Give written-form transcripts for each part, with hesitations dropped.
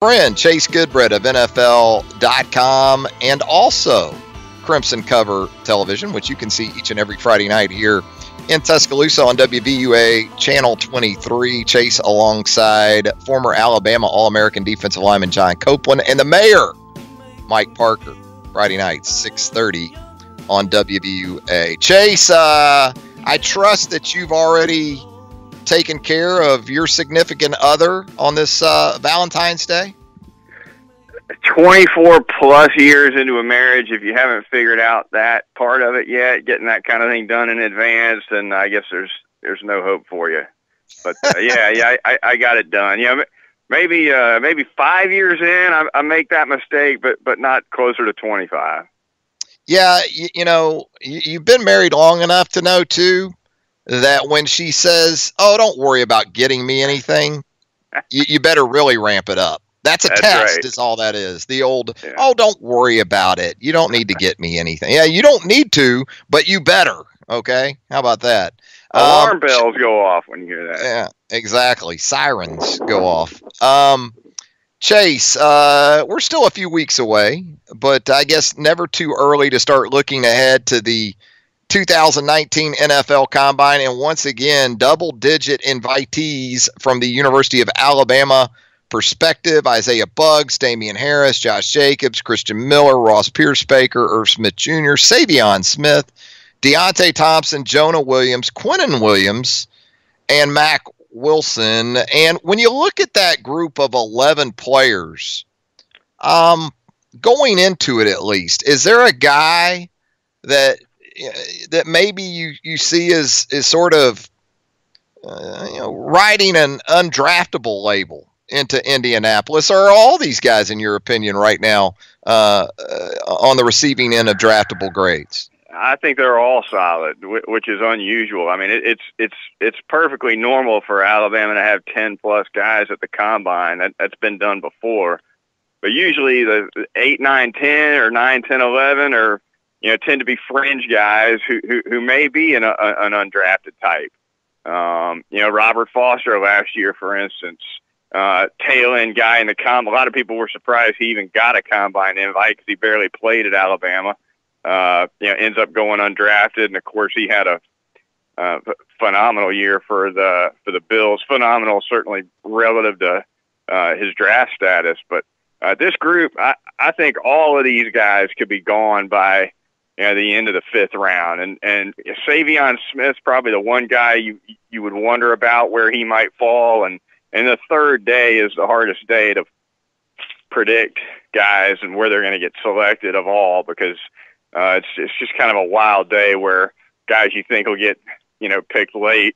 Friend Chase Goodbread of NFL.com and also Crimson Cover Television, which you can see each and every Friday night here in Tuscaloosa on WVUA Channel 23. Chase alongside former Alabama All-American defensive lineman John Copeland and the mayor, Mike Parker, Friday nights, 6:30 on WVUA. Chase, I trust that you've already taken care of your significant other on this Valentine's Day? 24 plus years into a marriage, if you haven't figured out that part of it yet, getting that kind of thing done in advance, then I guess there's no hope for you. But I got it done. Yeah, maybe 5 years in, I make that mistake, but not closer to 25. Yeah, you've been married long enough to know too that when she says, "Oh, don't worry about getting me anything," you better really ramp it up. That's a test, right. Is all that is. The old, yeah. "Oh, don't worry about it. You don't need to get me anything." Yeah, you don't need to, but you better. Okay? How about that? Alarm bells go off when you hear that. Yeah, exactly. Sirens go off. Chase, we're still a few weeks away, but I guess never too early to start looking ahead to the 2019 NFL Combine, and once again, double-digit invitees from the University of Alabama perspective: Isaiah Buggs, Damien Harris, Josh Jacobs, Christian Miller, Ross Pierce-Baker, Irv Smith Jr., Savion Smith, Deonte Thompson, Jonah Williams, Quinnen Williams, and Mack Wilson. And when you look at that group of 11 players, going into it at least, is there a guy that maybe you see as sort of riding an undraftable label into Indianapolis? Or are all these guys, in your opinion, right now on the receiving end of draftable grades? I think they're all solid, which is unusual. I mean, it's perfectly normal for Alabama to have 10 plus guys at the combine. That's been done before, but usually the 8, 9, 10 or 9, 10, 11 or tend to be fringe guys who may be an undrafted type. Robert Foster last year, for instance, tail end guy in the combine. A lot of people were surprised he even got a combine invite because he barely played at Alabama. Ends up going undrafted, and of course he had a phenomenal year for the Bills. Phenomenal, certainly relative to his draft status. But this group, I think all of these guys could be gone by the end of the 5th round, and Savion Smith's probably the one guy you would wonder about where he might fall, and the third day is the hardest day to predict guys and where they're going to get selected of all, because it's just kind of a wild day where guys you think will get picked late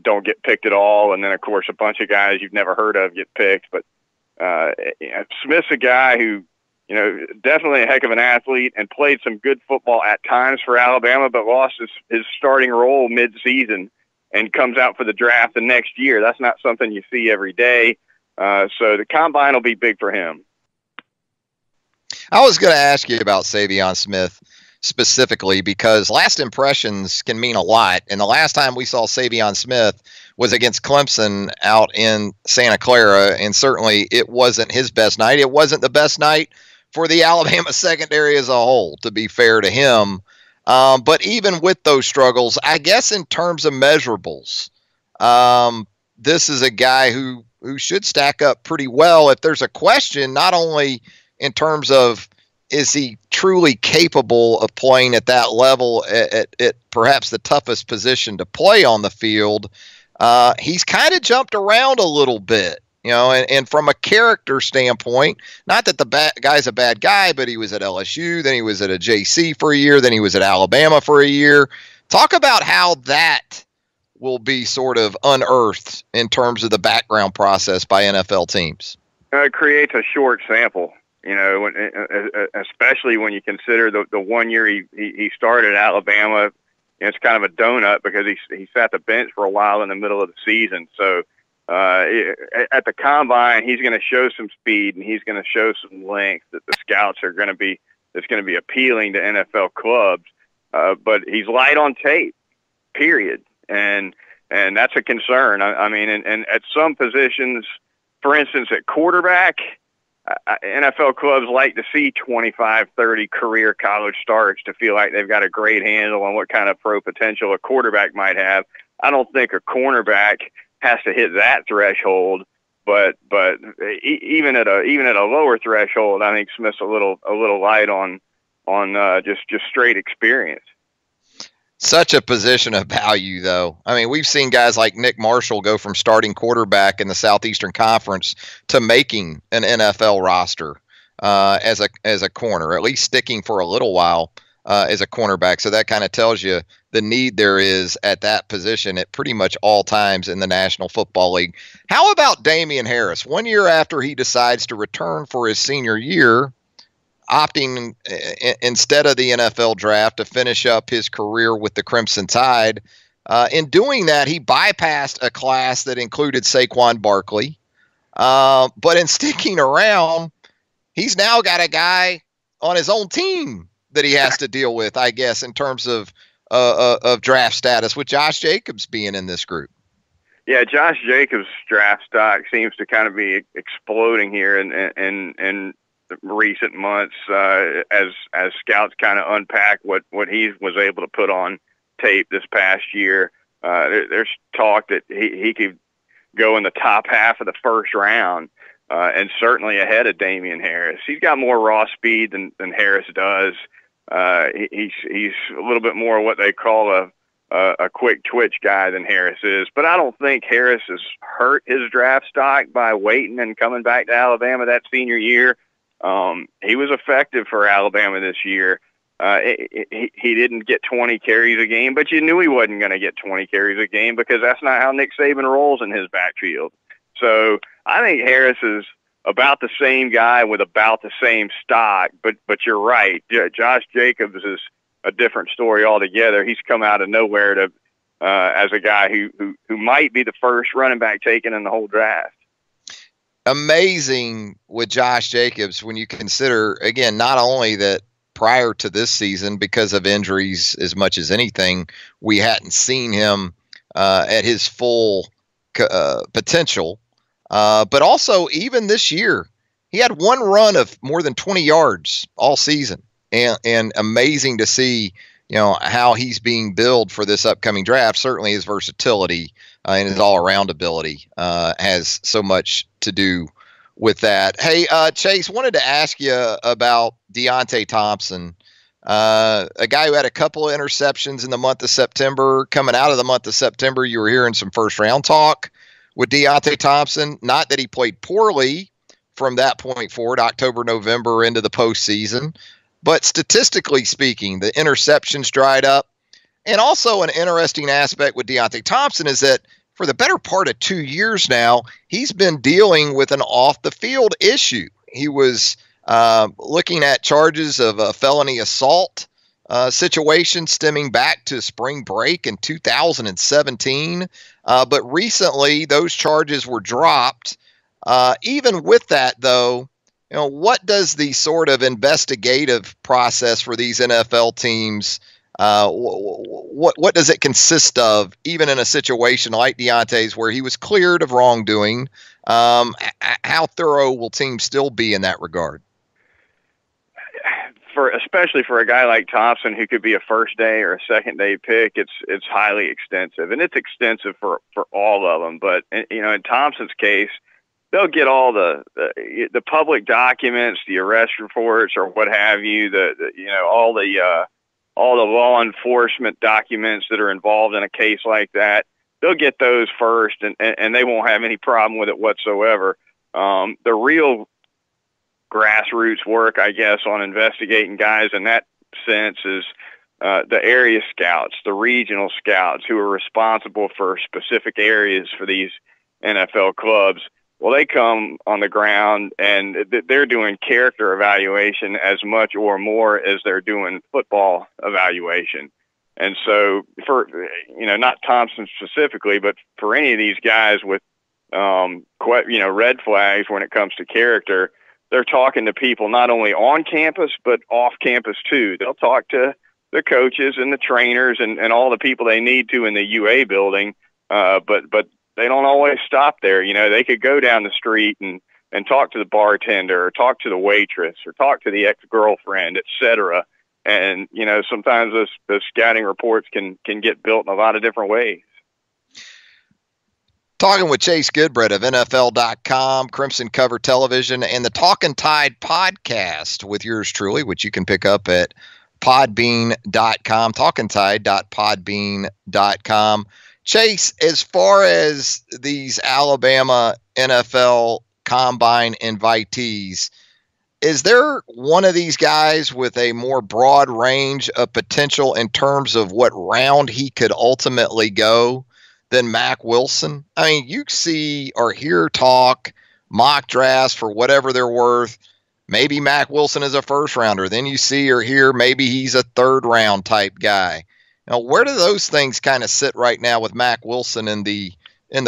don't get picked at all, and then of course a bunch of guys you've never heard of get picked. But Smith's a guy who definitely a heck of an athlete and played some good football at times for Alabama, but lost his starting role mid-season and comes out for the draft the next year. That's not something you see every day. So the combine will be big for him. I was going to ask you about Savion Smith specifically because last impressions can mean a lot. And the last time we saw Savion Smith was against Clemson out in Santa Clara, and certainly it wasn't his best night. It wasn't the best night for the Alabama secondary as a whole, to be fair to him. But even with those struggles, I guess in terms of measurables, this is a guy who should stack up pretty well. If there's a question, not only in terms of is he truly capable of playing at that level at perhaps the toughest position to play on the field, he's kind of jumped around a little bit. And from a character standpoint, not that the guy's a bad guy, but he was at LSU, then he was at a JC for a year, then he was at Alabama for a year. Talk about how that will be sort of unearthed in terms of the background process by NFL teams. It creates a short sample, especially when you consider the 1 year he started at Alabama. It's kind of a donut because he sat the bench for a while in the middle of the season. So at the combine, he's going to show some speed and he's going to show some length that the scouts are going to be appealing to NFL clubs. But he's light on tape, period. And that's a concern. I mean, and at some positions, for instance, at quarterback, NFL clubs like to see 25, 30 career college starts to feel like they've got a great handle on what kind of pro potential a quarterback might have. I don't think a cornerback has to hit that threshold, but even at a lower threshold, I think Smith's a little light on just straight experience. Such a position of value, though. I mean, we've seen guys like Nick Marshall go from starting quarterback in the Southeastern Conference to making an NFL roster as a corner, at least sticking for a little while as a cornerback. So that kind of tells you the need there is at that position at pretty much all times in the National Football League. How about Damien Harris? 1 year after he decides to return for his senior year, opting instead of the NFL draft to finish up his career with the Crimson Tide. In doing that, he bypassed a class that included Saquon Barkley. But in sticking around, he's now got a guy on his own team that he has to deal with, I guess, in terms of draft status, with Josh Jacobs being in this group. Yeah, Josh Jacobs' draft stock seems to kind of be exploding here in recent months as scouts kind of unpack what he was able to put on tape this past year. There's talk that he could go in the top half of the first round, and certainly ahead of Damien Harris. He's got more raw speed than Harris does. He's a little bit more what they call a quick twitch guy than Harris is, but I don't think Harris has hurt his draft stock by waiting and coming back to Alabama that senior year. He was effective for Alabama this year. He didn't get 20 carries a game, but you knew he wasn't going to get 20 carries a game because that's not how Nick Saban rolls in his backfield. So I think Harris is about the same guy with about the same stock, but you're right. Josh Jacobs is a different story altogether. He's come out of nowhere to as a guy who might be the first running back taken in the whole draft. Amazing with Josh Jacobs when you consider, again, not only that prior to this season, because of injuries as much as anything, we hadn't seen him at his full potential, but also even this year, he had one run of more than 20 yards all season, and amazing to see, how he's being billed for this upcoming draft. Certainly his versatility and his all-around ability has so much to do with that. Hey, Chase, wanted to ask you about Deonte Thompson, a guy who had a couple of interceptions in the month of September. Coming out of the month of September, you were hearing some first-round talk with Deonte Thompson. Not that he played poorly from that point forward, October, November into the postseason, but statistically speaking, the interceptions dried up. And also an interesting aspect with Deonte Thompson is that for the better part of 2 years now, he's been dealing with an off-the-field issue. He was looking at charges of a felony assault situation stemming back to spring break in 2017. But recently, those charges were dropped. Even with that, though, what does the sort of investigative process for these NFL teams, what does it consist of, even in a situation like Deonte's where he was cleared of wrongdoing? How thorough will teams still be in that regard? Especially for a guy like Thompson, who could be a first day or a second day pick, it's highly extensive, and it's extensive for all of them. But in Thompson's case, they'll get all the public documents, the arrest reports, or what have you. All the law enforcement documents that are involved in a case like that. They'll get those first, and they won't have any problem with it whatsoever. The real grassroots work, I guess, on investigating guys in that sense is the area scouts, the regional scouts who are responsible for specific areas for these NFL clubs. Well, they come on the ground and they're doing character evaluation as much or more as they're doing football evaluation. And so for, not Thompson specifically, but for any of these guys with, red flags when it comes to character, they're talking to people not only on campus, but off campus too. They'll talk to the coaches and the trainers and all the people they need to in the UA building. But they don't always stop there. You know, they could go down the street and talk to the bartender, or talk to the waitress, or talk to the ex-girlfriend, etc. And, you know, sometimes those scouting reports can get built in a lot of different ways. Talking with Chase Goodbread of NFL.com, Crimson Cover Television, and the Talkin Tide podcast with yours truly, which you can pick up at podbean.com, talkintide.podbean.com. Chase, as far as these Alabama NFL Combine invitees, is there one of these guys with a more broad range of potential in terms of what round he could ultimately go than Mack Wilson? I mean, you see or hear talk, mock drafts for whatever they're worth. Maybe Mack Wilson is a first rounder. Then you see or hear maybe he's a third round type guy. Now, where do those things kind of sit right now with Mack Wilson in the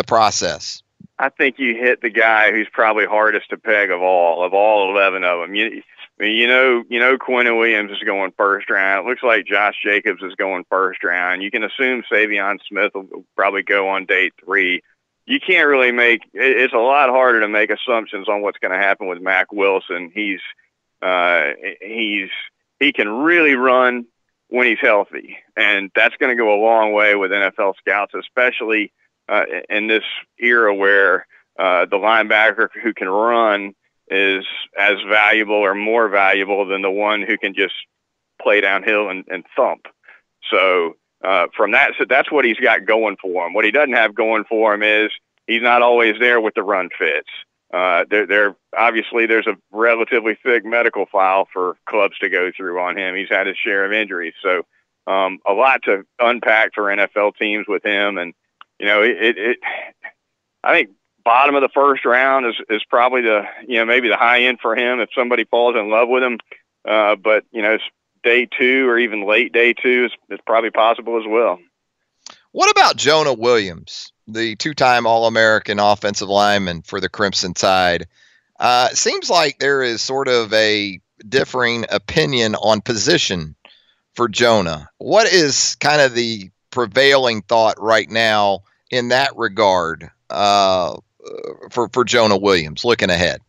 process? I think you hit the guy who's probably hardest to peg of all 11 of them. You know, Quentin Williams is going first round. It looks like Josh Jacobs is going first round. You can assume Savion Smith will probably go on day 3. You can't really it's a lot harder to make assumptions on what's going to happen with Mack Wilson. He can really run when he's healthy, and that's going to go a long way with NFL scouts, especially in this era where the linebacker who can run is as valuable or more valuable than the one who can just play downhill and thump. So that's what he's got going for him. What he doesn't have going for him is he's not always there with the run fits. Obviously there's a relatively thick medical file for clubs to go through on him. He's had his share of injuries. So a lot to unpack for NFL teams with him. And, you know, I think bottom of the first round is probably maybe the high end for him if somebody falls in love with him. But, you know, day 2 or even late day 2 is probably possible as well. What about Jonah Williams, the 2-time All-American offensive lineman for the Crimson Tide? It seems like there is sort of a differing opinion on position for Jonah. What is kind of the prevailing thought right now in that regard for Jonah Williams looking ahead?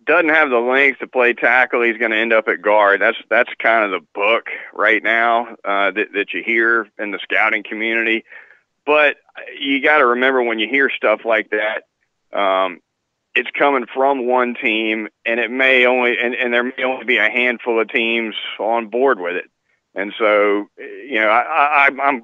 Doesn't have the length to play tackle. He's going to end up at guard. That's kind of the book right now that you hear in the scouting community. But you got to remember when you hear stuff like that, it's coming from one team, and it may only and there may only be a handful of teams on board with it. And so, you know, I'm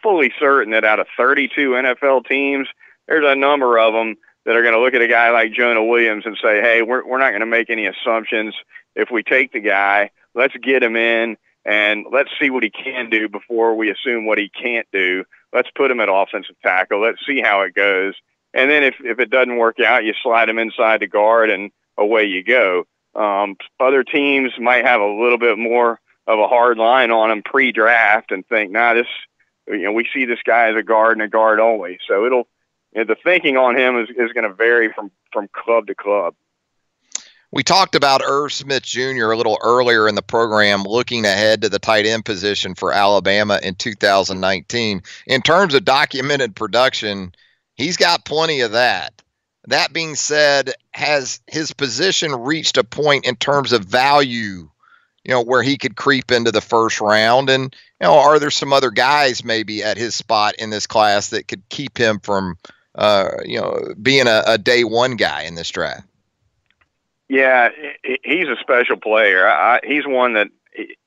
fully certain that out of 32 NFL teams, there's a number of them that are going to look at a guy like Jonah Williams and say, hey, we're not going to make any assumptions. If we take the guy, let's get him in and let's see what he can do before we assume what he can't do. Let's put him at offensive tackle. Let's see how it goes. And then if it doesn't work out, you slide him inside the guard and away you go. Other teams might have a little bit more of a hard line on him pre-draft and think, we see this guy as a guard and a guard only. So the thinking on him is going to vary from club to club. We talked about Irv Smith Jr. a little earlier in the program, looking ahead to the tight end position for Alabama in 2019. In terms of documented production, he's got plenty of that. That being said, has his position reached a point in terms of value, where he could creep into the first round? And, are there some other guys maybe at his spot in this class that could keep him from, being a day one guy in this draft? Yeah, he's a special player. He's one that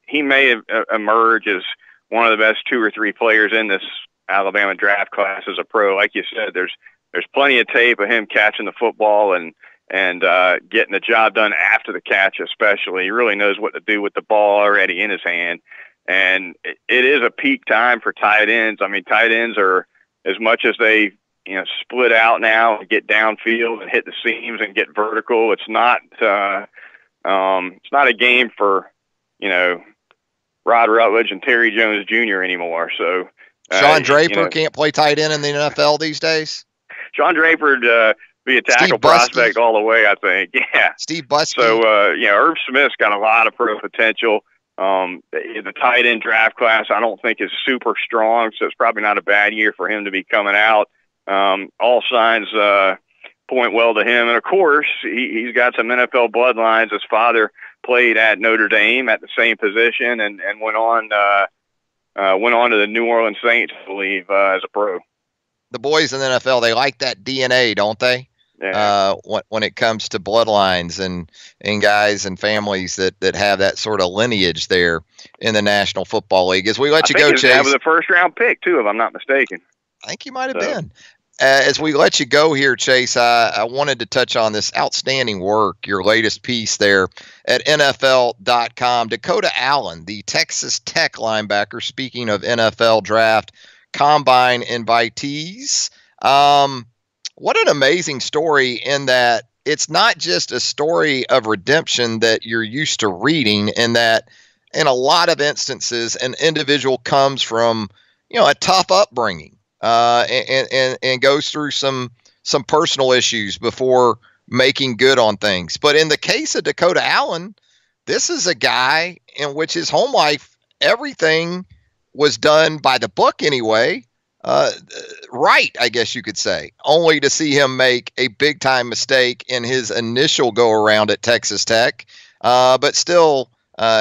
he may emerge as one of the best 2 or 3 players in this Alabama draft class as a pro. Like you said, there's plenty of tape of him catching the football and getting the job done after the catch, especially. He really knows what to do with the ball already in his hand. And it is a peak time for tight ends. I mean, tight ends are, as much as they split out now and get downfield and hit the seams and get vertical, it's not a game for Rod Rutledge and Terry Jones Jr. anymore. So Sean Draper can't play tight end in the NFL these days. Sean Draper be a tackle prospect all the way, I think. Yeah, Steve Buskey. So Irv Smith's got a lot of pro potential. The tight end draft class I don't think is super strong, so it's probably not a bad year for him to be coming out. all signs point well to him. And of course, he's got some NFL bloodlines. His father played at Notre Dame at the same position, and went on to the New Orleans Saints, I believe, as a pro. The boys in the NFL, they like that DNA, don't they? Yeah. When it comes to bloodlines and guys and families that have that sort of lineage there in the National Football League. As we let you go, Chase. That was a first-round pick, too, if I'm not mistaken. I think you might have been. As we let you go here, Chase, I wanted to touch on this outstanding work, your latest piece there at NFL.com. Dakota Allen, the Texas Tech linebacker, speaking of NFL draft combine invitees. What an amazing story in that it's not just a story of redemption that you're used to reading, in that in a lot of instances, an individual comes from, a tough upbringing. And goes through some personal issues before making good on things. But in the case of Dakota Allen, this is a guy in which his home life, everything was done by the book anyway, right, I guess you could say, only to see him make a big time mistake in his initial go around at Texas Tech. But still,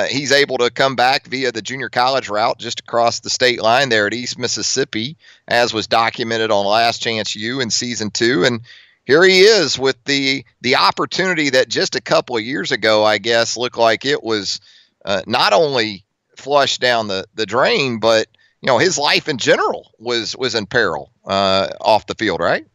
he's able to come back via the junior college route just across the state line there at East Mississippi, as was documented on Last Chance U in season 2. And here he is with the opportunity that just a couple of years ago, I guess, looked like it was not only flushed down the drain, but his life in general was in peril off the field, right?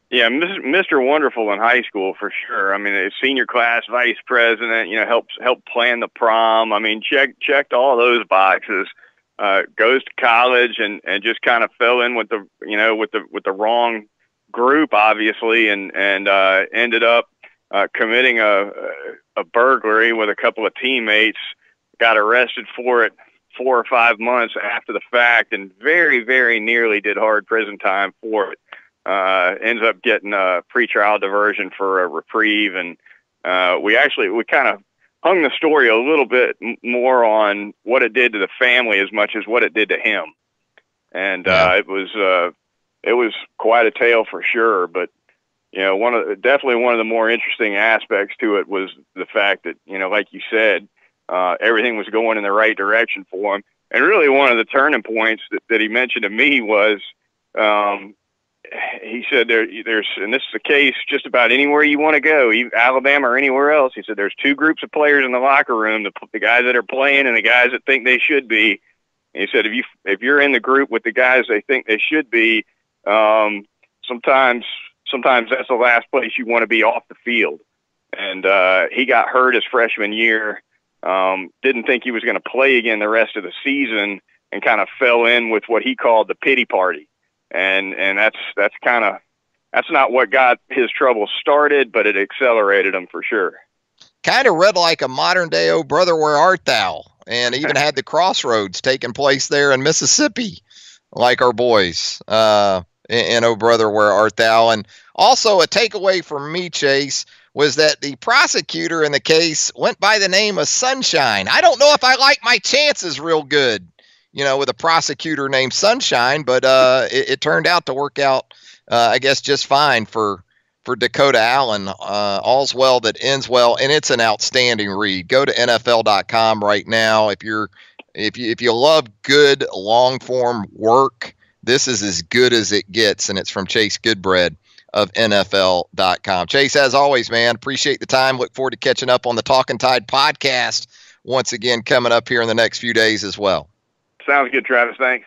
Yeah, Mr. Wonderful in high school for sure. I mean, a senior class vice president, helped plan the prom. I mean, checked all those boxes. Goes to college and just kind of fell in with the wrong group, obviously, and ended up committing a burglary with a couple of teammates. Got arrested for it 4 or 5 months after the fact, and very, very nearly did hard prison time for it. Ends up getting a pretrial diversion for a reprieve, and we kind of hung the story a little bit more on what it did to the family as much as what it did to him. And it was quite a tale for sure. But definitely one of the more interesting aspects to it was the fact that like you said, everything was going in the right direction for him. And really, one of the turning points that he mentioned to me was. He said there's, and this is the case just about anywhere you want to go, Alabama or anywhere else. He said there's 2 groups of players in the locker room: the guys that are playing and the guys that think they should be. And he said if you're in the group with the guys they think they should be, sometimes that's the last place you want to be off the field. And he got hurt his freshman year. Didn't think he was going to play again the rest of the season, and kind of fell in with what he called the pity party. And that's not what got his trouble started, but it accelerated him for sure. Kind of read like a modern day "Oh Brother, Where Art Thou?" and even had the crossroads taking place there in Mississippi, like our boys in "Oh Brother, Where Art Thou?" And also a takeaway from me, Chase, was that the prosecutor in the case went by the name of Sunshine. I don't know if I like my chances real good, with a prosecutor named Sunshine, but it turned out to work out, I guess, just fine for Dakota Allen. All's well that ends well, and it's an outstanding read. Go to NFL.com right now. If you love good long form work, this is as good as it gets, and it's from Chase Goodbread of NFL.com. Chase, as always, man, appreciate the time. Look forward to catching up on the Talkin Tide podcast once again coming up here in the next few days as well. Sounds good, Travis. Thanks.